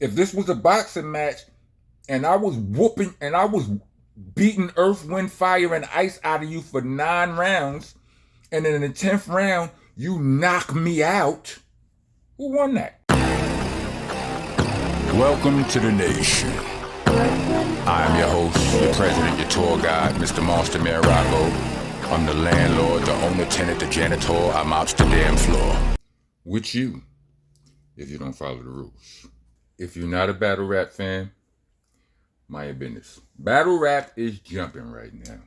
If this was a boxing match and I was whooping and I was beating Earth, Wind, Fire, and Ice out of you for 9 rounds, and then in the 10th round, you knock me out, who won that? Welcome to the nation. I am your host, your president, your tour guide, Mr. Monster Man Rocco. I'm the landlord, the owner, tenant, the janitor. I mops the damn floor. With you, if you don't follow the rules. If you're not a battle rap fan, mind your business. Battle rap is jumping right now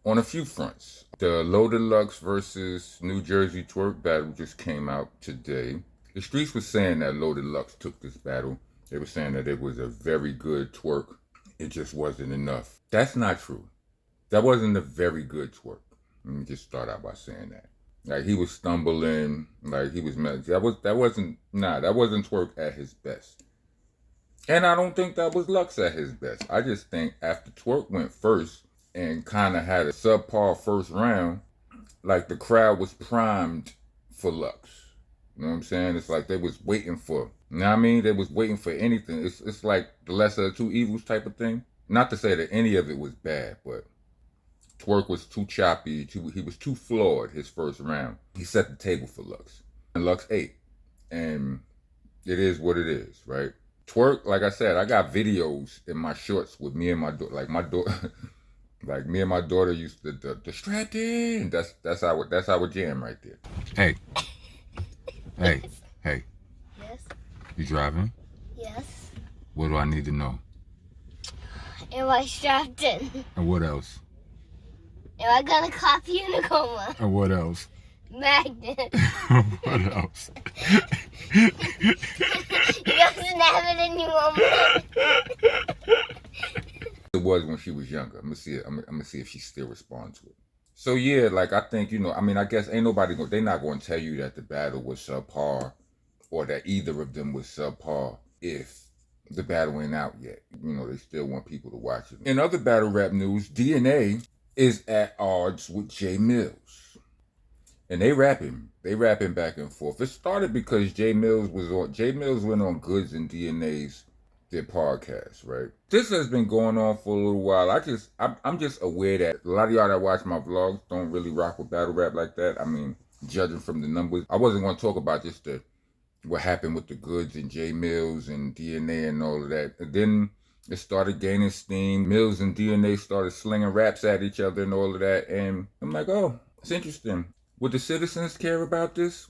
on a few fronts. The Low Deluxe versus New Jersey Twerk battle just came out today. The streets were saying that Low Deluxe took this battle. They were saying that it was a very good twerk. It just wasn't enough. That's not true. That wasn't a very good twerk. Let me just start out by saying that. Like, he was stumbling, like he was that wasn't Twerk at his best. And I don't think that was Lux at his best. I just think after Twerk went first and kind of had a subpar first round, like the crowd was primed for Lux. You know what I'm saying? It's like they was waiting for, you know what I mean? They was waiting for anything. It's like the lesser of two evils type of thing. Not to say that any of it was bad, but Twerk was too choppy. He was too flawed his first round. He set the table for Lux. And Lux ate. And it is what it is, right? Twerk, like I said, I got videos in my shorts with me and my daughter. Like my daughter, like me and my daughter used to the strapped in. That's our jam right there. Hey. Hey. Yes. You driving? Yes. What do I need to know? Am I strapped in? And what else? Am I gonna clap you in a coma? And what else? Magnet. What else? You doesn't have it anymore. It was when she was younger. I'm gonna see it. I'm gonna see if she still responds to it. So yeah, like I think, I guess ain't nobody they're not gonna tell you that the battle was subpar or that either of them was subpar if the battle ain't out yet. They still want people to watch it. In other battle rap news, DNA is at odds with J Millz. And they rapping back and forth. It started because J Millz went on Goods and DNA's their podcast, right? This has been going on for a little while. I'm just aware that a lot of y'all that watch my vlogs don't really rock with battle rap like that. I mean, judging from the numbers, I wasn't going to talk about just what happened with the Goods and J Millz and DNA and all of that. And then it started gaining steam. Millz and DNA started slinging raps at each other and all of that. And I'm like, oh, it's interesting. Would the citizens care about this?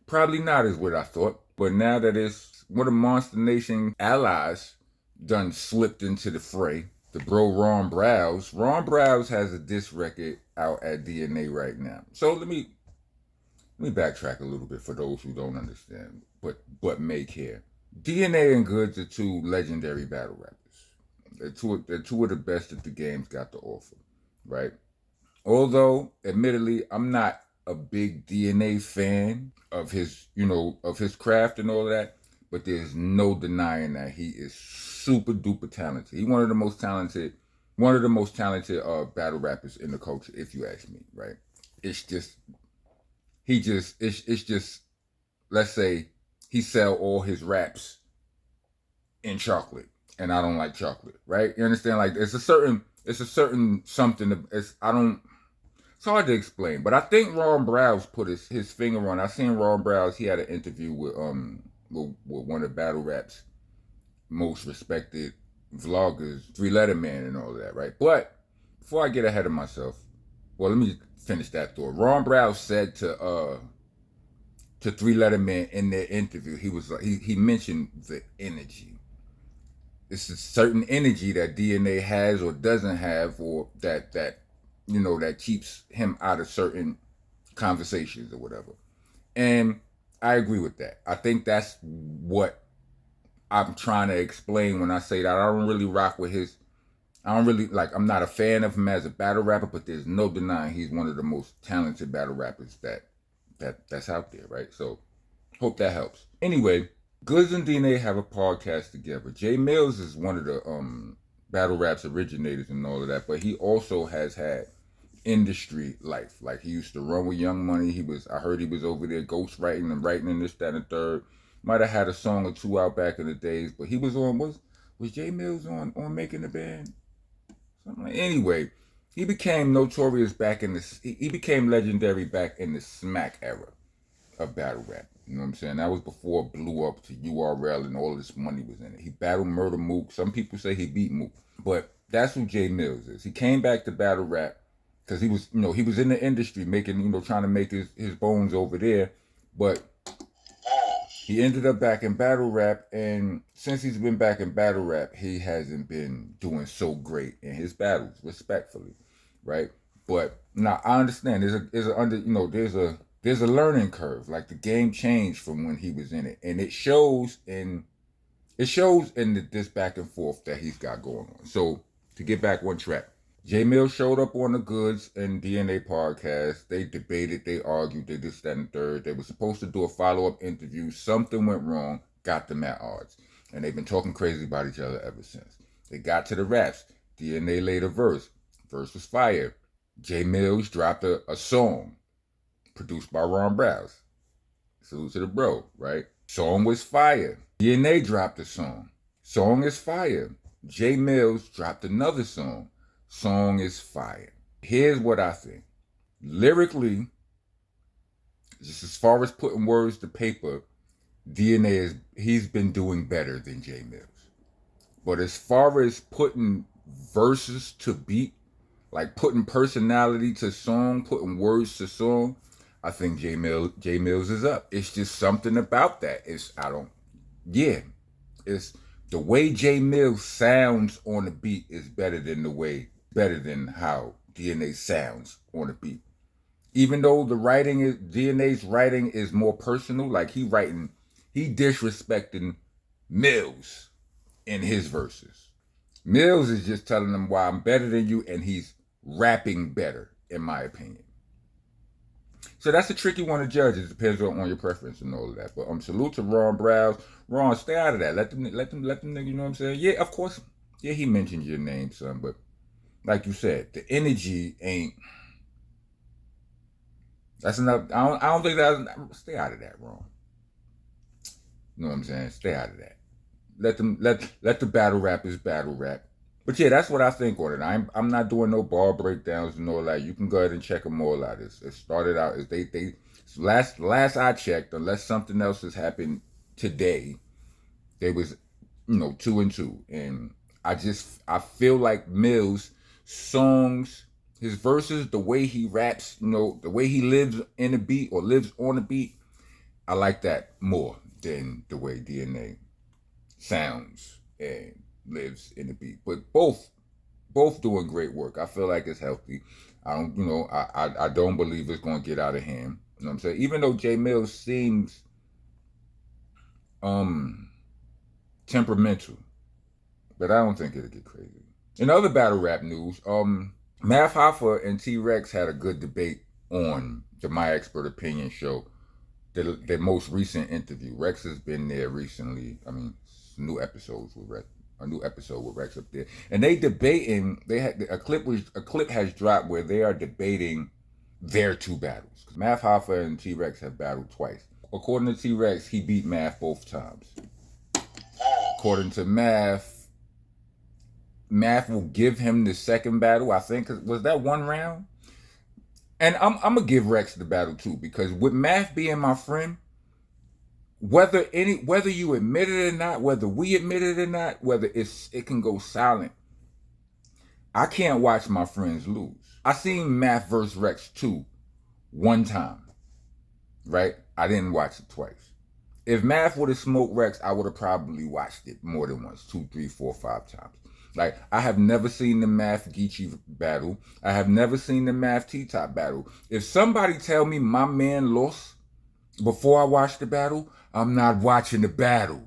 Probably not, is what I thought. But now that it's one of Monster Nation allies done slipped into the fray, the bro Ron Browse has a diss record out at DNA right now. So let me backtrack a little bit for those who don't understand, but may care. DNA and Goods are two legendary battle rappers. They're two of the best that the game's got to offer, right? Although, admittedly, I'm not a big DNA fan of his craft and all of that, but there's no denying that he is super duper talented. He's one of the most talented battle rappers in the culture, if you ask me, right? It's just, let's say he sell all his raps in chocolate, and I don't like chocolate, right? You understand? Like, it's a certain something. It's hard to explain, but I think Ron Browse put his finger on. I seen Ron Browse. He had an interview with one of battle rap's most respected vloggers, 3-Letter Man and all of that, right? But before I get ahead of myself, well, let me finish that thought. Ron Browse said to 3-Letter Man in their interview, he mentioned the energy. It's a certain energy that DNA has or doesn't have, or that keeps him out of certain conversations or whatever. And I agree with that. I think that's what I'm trying to explain when I say that. I don't really rock with I'm not a fan of him as a battle rapper, but there's no denying he's one of the most talented battle rappers that's out there, right? So hope that helps. Anyway, Goods and DNA have a podcast together. J Millz is one of the battle rap's originators and all of that, but he also has had industry life. Like, he used to run with Young Money. I heard he was over there ghostwriting and writing and this, that, and the third. Might have had a song or two out back in the days, but he was on, was Jay Millz on Making the Band? Something like, anyway, he became notorious back in the, he became legendary back in the smack era of battle rap. You know what I'm saying? That was before it blew up to URL and all this money was in it. He battled Murder Mook. Some people say he beat Mook, but that's who Jay Millz is. He came back to battle rap because he was, he was in the industry making, trying to make his bones over there, but he ended up back in battle rap, and since he's been back in battle rap, he hasn't been doing so great in his battles, respectfully, right? But now I understand there's a learning curve. Like, the game changed from when he was in it, and it shows in this back and forth that he's got going on. So to get back on track, Jay Millz showed up on the Goods and DNA podcast. They debated, they argued, they this, that, and third. They were supposed to do a follow-up interview. Something went wrong, got them at odds. And they've been talking crazy about each other ever since. They got to the raps. DNA laid a verse. Verse was fire. Jay Millz dropped a song produced by Ron Browse. Salute to the bro, right? Song was fire. DNA dropped a song. Song is fire. Jay Millz dropped another song. Song is fire. Here's what I think. Lyrically, just as far as putting words to paper, he's been doing better than Jay Millz. But as far as putting verses to beat, like putting personality to song, putting words to song, I think Jay Millz is up. It's just something about that. It's the way Jay Millz sounds on the beat is better than how DNA sounds on the beat. Even though DNA's writing is more personal, like he disrespecting Millz in his verses. Millz is just telling them why I'm better than you, and he's rapping better, in my opinion. So that's a tricky one to judge. It depends on your preference and all of that. But salute to Ron Browse. Ron, stay out of that. Let them, you know what I'm saying? Yeah, of course. Yeah, he mentioned your name, son, but like you said, the energy ain't. That's enough. I don't think that's. Stay out of that, Ron. You know what I'm saying? Stay out of that. Let the battle rappers battle rap. But yeah, that's what I think on it. I'm not doing no bar breakdowns and all that. You can go ahead and check them all out. It started out as last I checked, unless something else has happened today, they was 2-2, and I feel like Millz songs, his verses, the way he raps, the way he lives in a beat or lives on a beat, I like that more than the way DNA sounds and lives in the beat. But both doing great work. I feel like it's healthy. I don't believe it's going to get out of hand. You know what I'm saying? Even though Jay Millz seems temperamental, but I don't think it'll get crazy. In other battle rap news, Hoffa and T-Rex had a good debate on the My Expert Opinion show. Their most recent interview. Rex has been there recently. I mean, new episodes with Rex. A new episode with Rex up there, and they debating. They had a clip has dropped where they are debating their two battles. Hoffa and T-Rex have battled twice. According to T-Rex, he beat Math both times. According to Math will give him the second battle. I think was that one round. And I'm gonna give Rex the battle too, because with Math being my friend, whether you admit it or not, whether we admit it or not, whether it can go silent, I can't watch my friends lose. I seen Math vs. Rex 2 one time, right? I didn't watch it twice. If Math would have smoked Rex, I would have probably watched it more than once, 2, 3, 4, 5 times. Like, I have never seen the Math Geechee battle. I have never seen the Math T-Top battle. If somebody tell me my man lost before I watch the battle, I'm not watching the battle.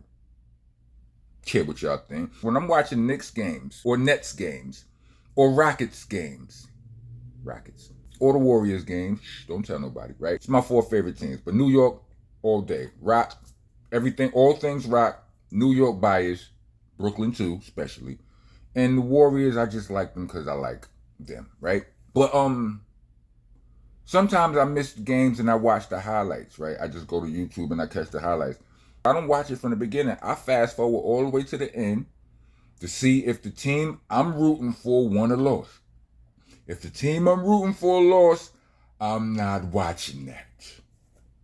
Care what y'all think. When I'm watching Knicks games, or Nets games, or Rockets games, or the Warriors games, don't tell nobody, right? It's my 4 favorite teams, but New York all day. Rock, everything, all things rock. New York bias, Brooklyn too, especially. And the Warriors, I just like them because I like them, right? But sometimes I miss games and I watch the highlights, right? I just go to YouTube and I catch the highlights. I don't watch it from the beginning. I fast forward all the way to the end to see if the team I'm rooting for won or lost. If the team I'm rooting for lost, I'm not watching that.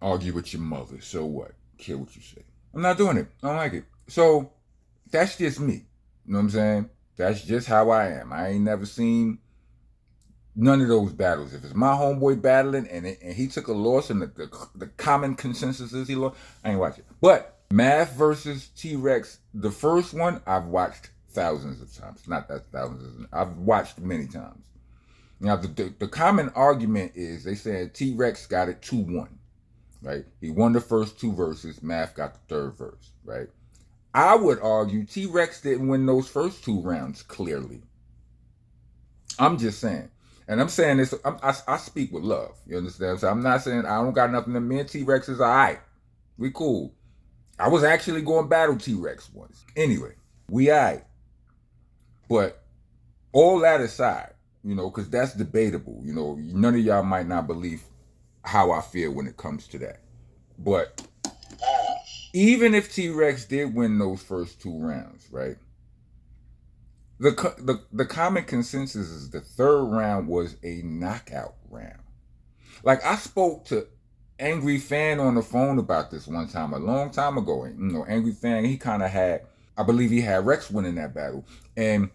Argue with your mother, so what? Care what you say. I'm not doing it. I don't like it. So that's just me. You know what I'm saying? That's just how I am. I ain't never seen none of those battles. If it's my homeboy battling and he took a loss and the common consensus is he lost, I ain't watching. But Math versus T-Rex, the first one, I've watched thousands of times. Not that thousands. I've watched many times. Now, the common argument is they said T-Rex got it 2-1, right? He won the first 2 verses. Math got the third verse, right? I would argue T-Rex didn't win those first 2 rounds clearly. I'm just saying. And I'm saying this, I speak with love. You understand? So I'm not saying I don't got nothing to me and T-Rex is all right. We cool. I was actually going to battle T-Rex once. Anyway, we all right. But all that aside, you know, because that's debatable. You know, none of y'all might not believe how I feel when it comes to that. But even if T-Rex did win those first 2 rounds, right? The common consensus is the third round was a knockout round. Like, I spoke to Angry Fan on the phone about this one time, a long time ago. And, you know, Angry Fan, he kind of had, I believe he had Rex winning that battle. And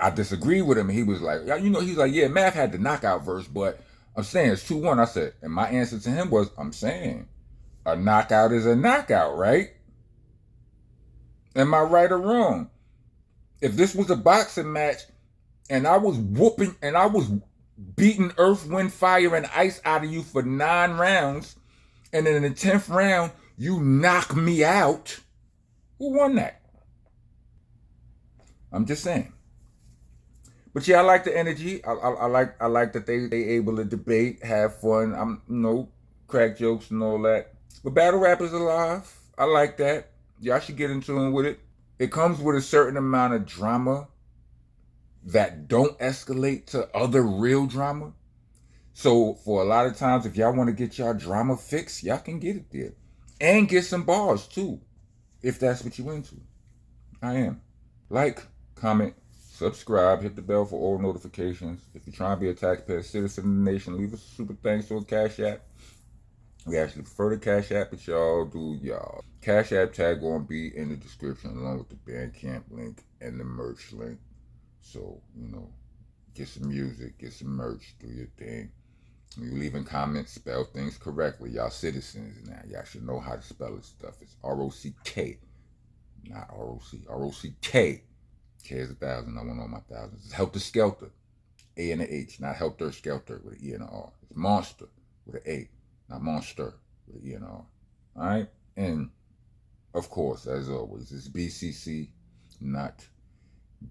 I disagreed with him. And he was like, you know, he's like, yeah, Math had the knockout verse, but I'm saying it's 2-1. I said, and my answer to him was, I'm saying a knockout is a knockout, right? Am I right or wrong? If this was a boxing match and I was whooping and I was beating Earth, Wind, Fire, and Ice out of you for 9 rounds, and then in the 10th round, you knock me out, who won that? I'm just saying. But yeah, I like the energy. I like that they able to debate, have fun. I'm, you know, crack jokes and all that. But battle rap is alive. I like that. Y'all should get in tune with it. It comes with a certain amount of drama that don't escalate to other real drama. So for a lot of times, if y'all want to get y'all drama fixed, y'all can get it there. And get some bars too, if that's what you into. I am. Like, comment, subscribe, hit the bell for all notifications. If you're trying to be a taxpayer citizen of the nation, leave us a super thanks or a Cash App. We actually prefer the Cash App, but y'all do y'all. Cash App tag gonna be in the description along with the Bandcamp link and the merch link. So, you know, get some music, get some merch, do your thing. When you leaving comments, spell things correctly. Y'all citizens now. Y'all should know how to spell this stuff. It's R-O-C-K, not R-O-C. R-O-C-K. K is 1,000. I want all my thousands. It's Helter Skelter. A and a H, not Helter Skelter with an E and an R. It's Monster with an A, not Monster with an E and an R. All right? And, of course, as always, it's BCC, not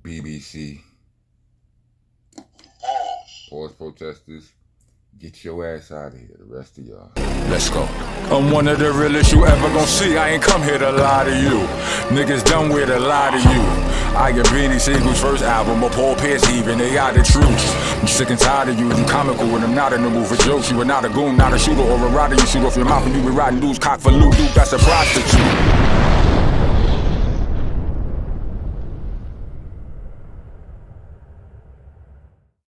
BBC. Pause, protesters. Get your ass out of here, the rest of y'all. Let's go. I'm one of the realest you ever gonna see. I ain't come here to lie to you. Niggas done with a lie to you. I get Beanie Siegel's first album, or Paul Pierce even, they are the truth. I'm sick and tired of you, you comical when I'm not in the mood for jokes. You are not a goon, not a shooter or a rider. You shoot off your mouth and you be riding dudes, cock for loot, dude, that's a prostitute.